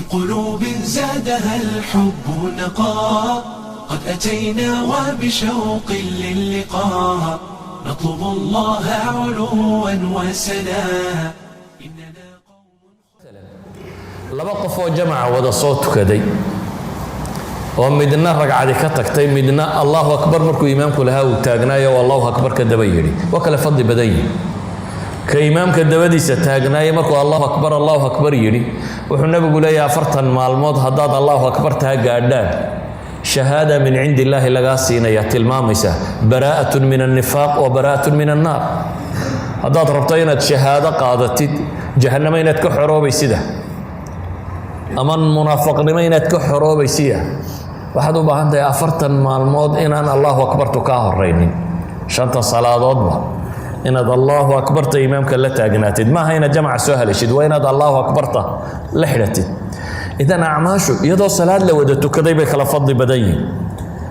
قلوب زادها الحب نقاء قد أتينا وبشوق للقاء نطلب الله علوا وسنا إننا قوم laba qof oo jamaca wada soo tukaday oo midna ragcadi ka tagtay midna Allahu akbar markuu imaamku lahaa uu taagnaayo Allahu akbar ka daba yiri waa kala fadli badan yihiin ka imaamka dabadiisa taagnaayo markuu Allahu akbar yiri wuxuu nabigu leeyahay 40 maalmood hadaad Allahu akbar taa gaadhaan shahaada min indillahi laga siinaya tilmaamaysa baraa'atun min an-nifaaq wa baraa'atun min an-naar hadaad rabto inaad shahaada qaadatid jahannama inaad ka xoroobaysida ama munaafiqnimo inaad ka xoroobaysiya waxaad u baahan tahay 40 maalmood inaan Allahu akbar ka horeynin shanta salaadoodba inaad Allahu akbar ta imaamka la taagnaatid ma hayna jamaca soo halashid waa inaad Allahu akbar ta la xidhatid idan acmaashu iyadoo salaad la wada tukaday bay kala fadli badan yihiin